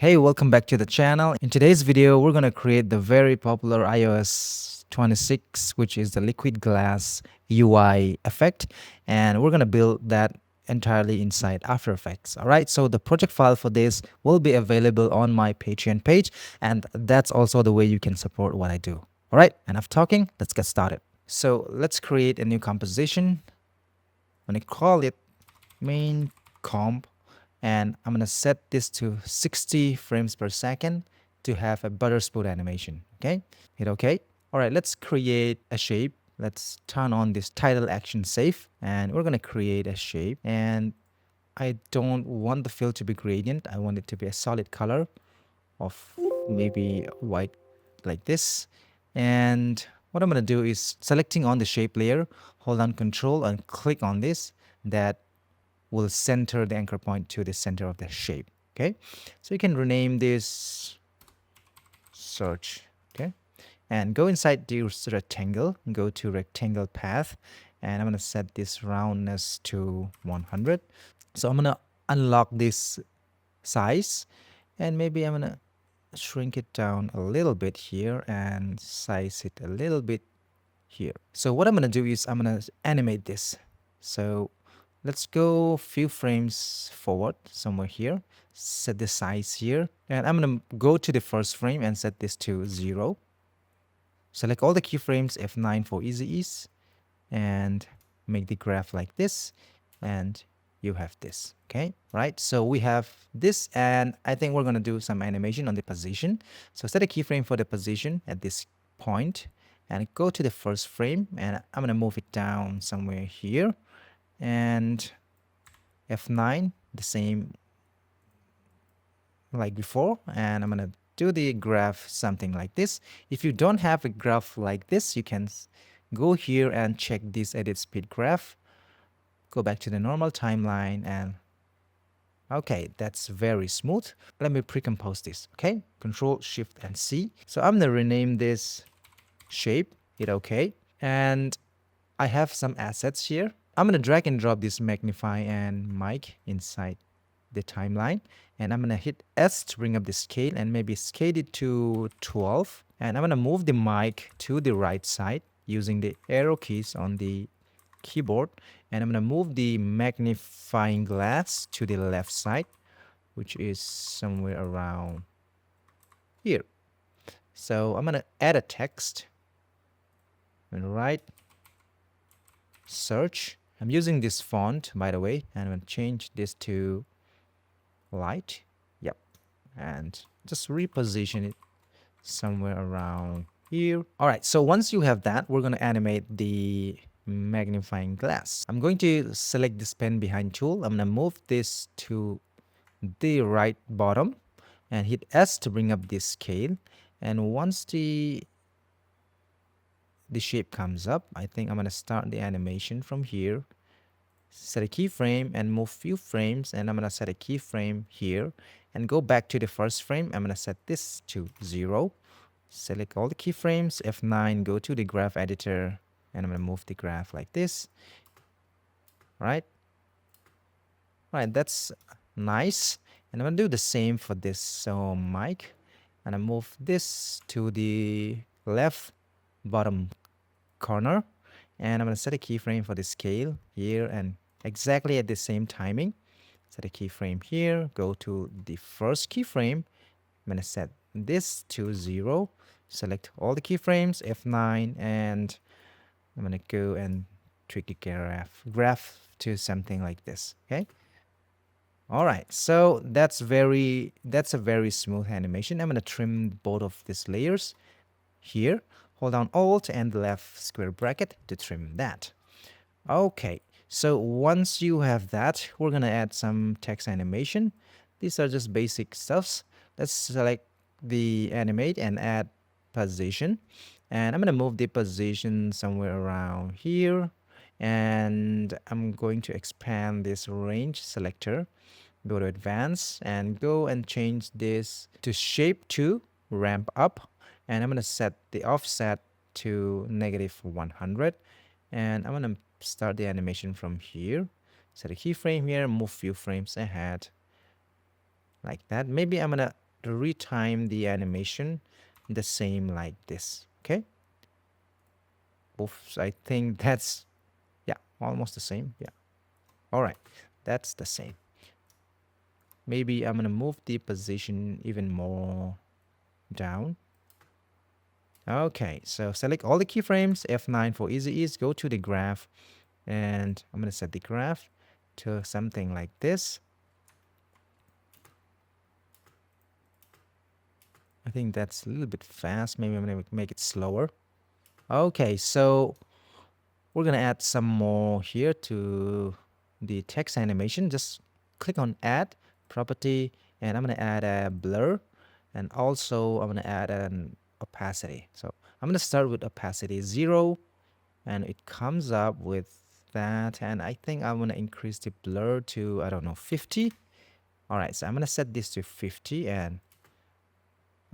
Hey, welcome back to the channel. In today's video, we're going to create the very popular iOS 26, which is the liquid glass UI effect. And we're going to build that entirely inside After Effects. All right, so the project file for this will be available on my Patreon page. And that's also the way you can support what I do. All right, enough talking, let's get started. So let's create a new composition. I'm going to call it main comp, and I'm gonna set this to 60 frames per second to have a butter smooth animation. Okay, hit OK. All right, let's create a shape. Let's turn on this title action safe, and we're gonna create a shape. And I don't want the fill to be gradient. I want it to be a solid color of maybe white like this. And what I'm gonna do is selecting on the shape layer, hold down Control and click on this. That will center the anchor point to the center of the shape. Okay, so you can rename this search. Okay, and go inside the rectangle, go to rectangle path, and I'm going to set this roundness to 100. So I'm going to unlock this size, and maybe I'm going to shrink it down a little bit here and size it a little bit here. So what I'm going to do is I'm going to animate this. So let's go a few frames forward somewhere here, set the size here, and I'm going to go to the first frame and set this to 0. Select all the keyframes, F9 for easy ease, and make the graph like this, and you have this. Okay, right? So we have this, and I think we're going to do some animation on the position. So set a keyframe for the position at this point, and go to the first frame, and I'm going to move it down somewhere here, and F9 the same like before, and I'm gonna do the graph something like this. If you don't have a graph like this, you can go here and check this edit speed graph, go back to the normal timeline, and okay, that's very smooth. Let me pre-compose this. Okay, Control Shift and C. So I'm gonna rename this shape, hit OK, and I have some assets here. I'm going to drag and drop this magnify and mic inside the timeline. And I'm going to hit S to bring up the scale and maybe scale it to 12. And I'm going to move the mic to the right side using the arrow keys on the keyboard. And I'm going to move the magnifying glass to the left side, which is somewhere around here. So I'm going to add a text and write search. I'm using this font, by the way, and I'm going to change this to light. Yep. And just reposition it somewhere around here. All right. So once you have that, we're going to animate the magnifying glass. I'm going to select this pen behind tool. I'm going to move this to the right bottom and hit S to bring up this scale. And once the shape comes up, I think I'm going to start the animation from here, set a keyframe and move few frames, and I'm going to set a keyframe here and go back to the first frame. I'm going to set this to 0, select all the keyframes, F9, go to the graph editor, and I'm going to move the graph like this. Right, that's nice. And I'm going to do the same for this. So mic, and I move this to the left bottom corner, and I'm going to set a keyframe for the scale here, and exactly at the same timing, set a keyframe here, go to the first keyframe. I'm going to set this to 0, select all the keyframes, F9, and I'm going to go and tweak the graph to something like this. Okay, all right, so that's a very smooth animation. I'm going to trim both of these layers here. Hold down Alt and the left square bracket to trim that. Okay, so once you have that, we're gonna add some text animation. These are just basic stuffs. Let's select the animate and add position. And I'm gonna move the position somewhere around here. And I'm going to expand this range selector. Go to advanced and go and change this to shape to ramp up. And I'm going to set the offset to -100. And I'm going to start the animation from here. Set a keyframe here, move few frames ahead. Like that. Maybe I'm going to retime the animation the same like this. Okay. Oops, I think that's, yeah, almost the same. Yeah. All right. That's the same. Maybe I'm going to move the position even more down. Okay, so select all the keyframes, F9 for easy ease, go to the graph, and I'm going to set the graph to something like this. I think that's a little bit fast. Maybe I'm going to make it slower. Okay, so we're going to add some more here to the text animation. Just click on add, property, and I'm going to add a blur. And also I'm going to add an opacity. So I'm going to start with opacity 0. And it comes up with that. And I think I'm going to increase the blur to, I don't know, 50. All right, so I'm going to set this to 50. And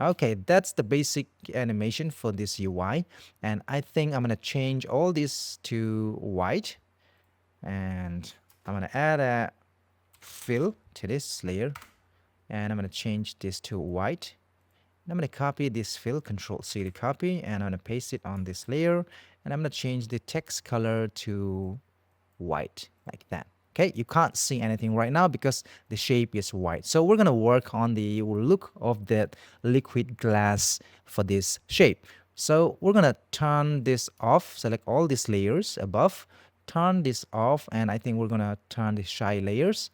okay, that's the basic animation for this UI. And I think I'm going to change all this to white. And I'm going to add a fill to this layer. And I'm going to change this to white. And I'm going to copy this fill, Control C to copy, and I'm going to paste it on this layer. And I'm going to change the text color to white, like that. Okay, you can't see anything right now because the shape is white. So we're going to work on the look of that liquid glass for this shape. So we're going to turn this off, select all these layers above, turn this off, and I think we're going to turn the shy layers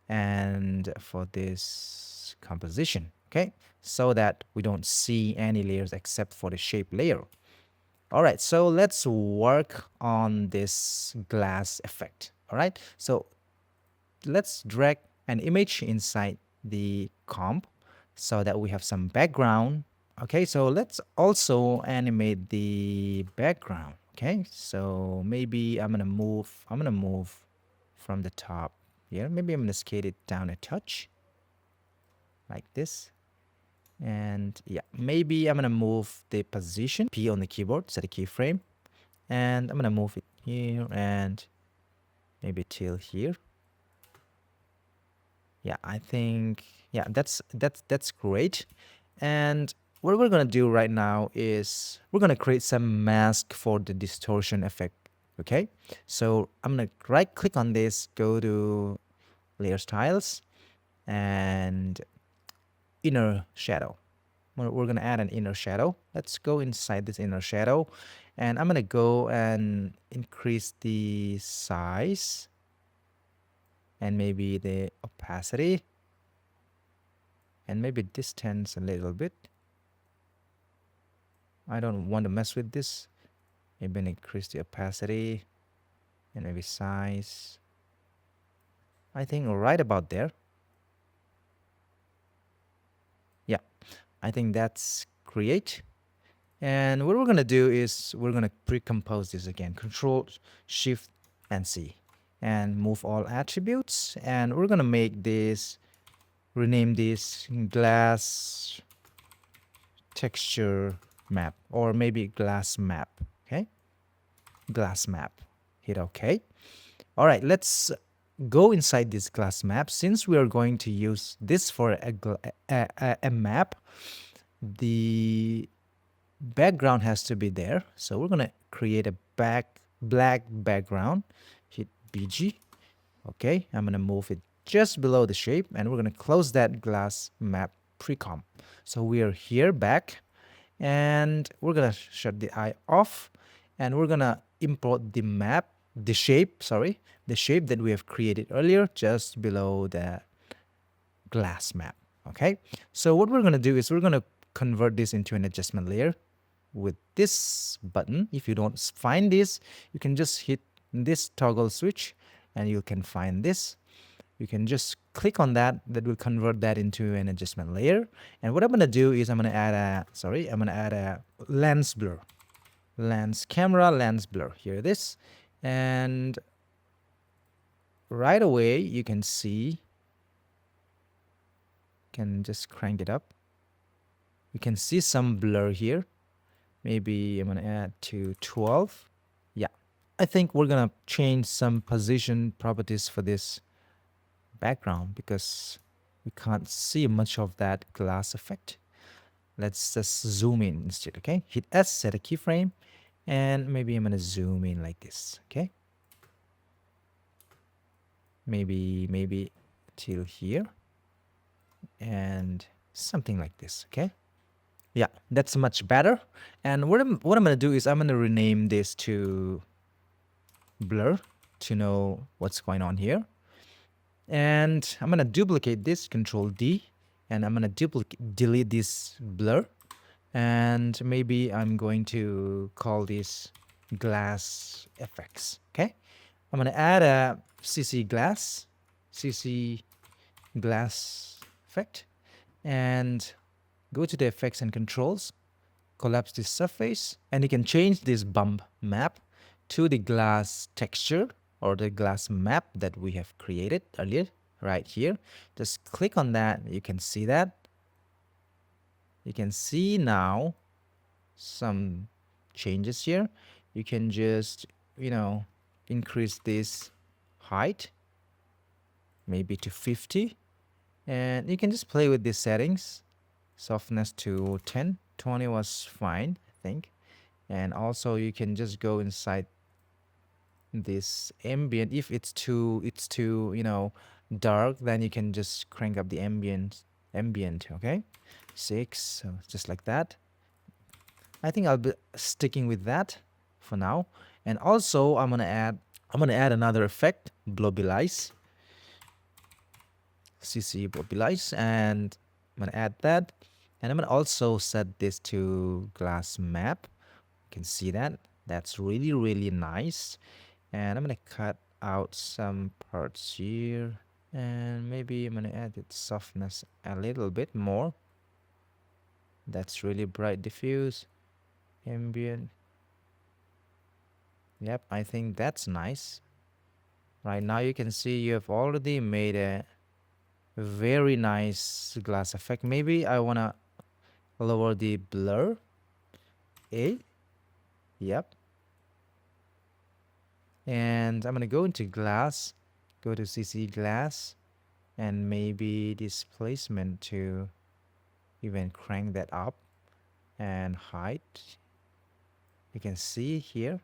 and for this composition, okay, so that we don't see any layers except for the shape layer. All right, so let's work on this glass effect. All right, so let's drag an image inside the comp so that we have some background. Okay, so let's also animate the background. Okay, so maybe I'm gonna move from the top here. Maybe I'm gonna scale it down a touch like this. And yeah, maybe I'm gonna move the position P on the keyboard, set a keyframe, and I'm gonna move it here and maybe till here. Yeah, I think, yeah, that's great. And what we're gonna do right now is we're gonna create some mask for the distortion effect. Okay, so I'm gonna right click on this, go to layer styles and inner shadow. We're gonna add an inner shadow. Let's go inside this inner shadow, and I'm gonna go and increase the size and maybe the opacity and maybe distance a little bit. I don't want to mess with this. Maybe increase the opacity and maybe size. I think right about there. Yeah, I think that's great. And what we're going to do is we're going to pre-compose this again. Control, Shift, and C. And move all attributes. And we're going to make this, rename this glass texture map. Or maybe glass map. Okay? Glass map. Hit OK. All right, let's go inside this glass map. Since we are going to use this for a map, the background has to be there. So we're going to create a black background. Hit BG. Okay, I'm going to move it just below the shape, and we're going to close that glass map pre-comp. So we are here back, and we're going to shut the eye off, and we're going to import the map, the shape that we have created earlier just below the glass map. Okay, so what we're going to do is we're going to convert this into an adjustment layer with this button. If you don't find this, you can just hit this toggle switch and you can find this. You can just click on that. That will convert that into an adjustment layer. And what I'm going to do is I'm going to add a lens blur. Camera lens blur. Here it is. And right away you can see, can just crank it up. You can see some blur here. Maybe I'm going to add to 12. Yeah, I think we're going to change some position properties for this background because We can't see much of that glass effect. Let's just zoom in instead, okay? Hit S, set a keyframe, and maybe I'm gonna zoom in like this, okay? Maybe till here, and something like this, okay? Yeah, that's much better. And what I'm gonna do is I'm gonna rename this to blur to know what's going on here. And I'm gonna duplicate this, Control D, and I'm gonna delete this blur. And maybe I'm going to call this glass effects. Okay, I'm gonna add a CC glass effect, and go to the effects and controls, collapse this surface, and you can change this bump map to the glass texture or the glass map that we have created earlier right here. Just click on that. You can see that. You can see now some changes here. You can just, increase this height maybe to 50, and you can just play with these settings. Softness to 10, 20 was fine, I think. And also you can just go inside this ambient. If it's too dark, then you can just crank up the ambient, okay? 6, so just like that. I think I'll be sticking with that for now. And also I'm gonna add another effect, Blobilize. CC Blobilize, and I'm gonna add that. And I'm gonna also set this to glass map. You can see that. That's really, really nice. And I'm gonna cut out some parts here. And maybe I'm gonna add its softness a little bit more. That's really bright diffuse. Ambient. Yep, I think that's nice. Right now you can see you have already made a very nice glass effect. Maybe I wanna lower the blur. Yep. And I'm gonna go into glass, go to CC glass, and maybe displacement to even crank that up, and height. You can see here.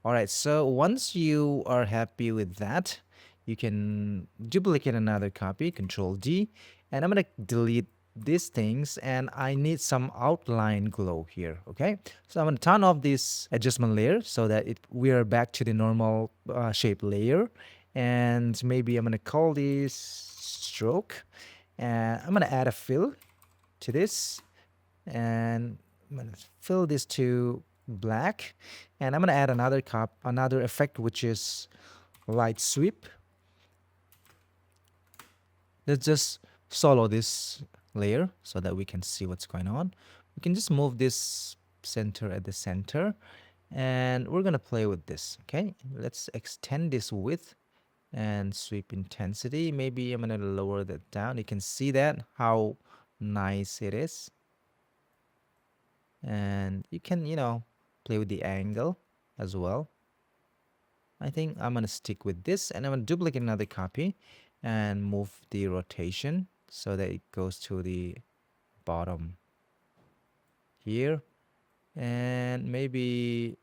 All right, so once you are happy with that, you can duplicate another copy, Control D, and I'm gonna delete these things, and I need some outline glow here, okay? So I'm gonna turn off this adjustment layer so that we are back to the normal shape layer, and maybe I'm gonna call this stroke, and I'm gonna add a fill to this, and I'm gonna fill this to black, and I'm gonna add another effect, which is light sweep. Let's just solo this layer so that we can see what's going on. We can just move this center at the center, and we're gonna play with this. Okay, let's extend this width and sweep intensity. Maybe I'm gonna lower that down. You can see that how nice it is. And you can play with the angle as well. I think I'm gonna stick with this, and I'm gonna duplicate another copy and move the rotation so that it goes to the bottom here, and maybe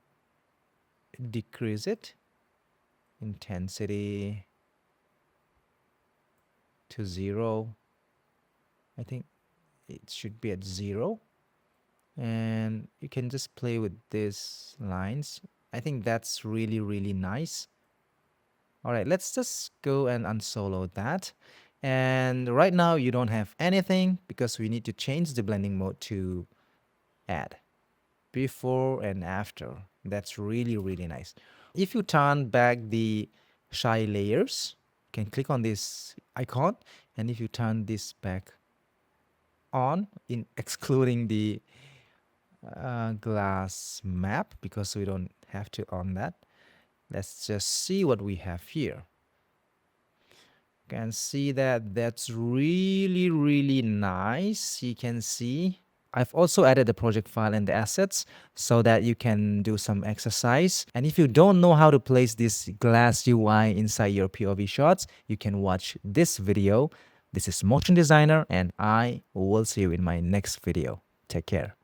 decrease it intensity to 0. I think it should be at 0. And you can just play with these lines. I think that's really, really nice. All right, let's just go and unsolo that. And right now you don't have anything because we need to change the blending mode to add before and after. That's really, really nice. If you turn back the shy layers, you can click on this icon, and if you turn this back on, in excluding the glass map, because we don't have to on that, let's just see what we have here. You can see that that's really, really nice. You can see I've also added the project file and the assets so that you can do some exercise. And if you don't know how to place this glass UI inside your POV shots, you can watch this video This is Motion Designer, and I will see you in my next video. Take care.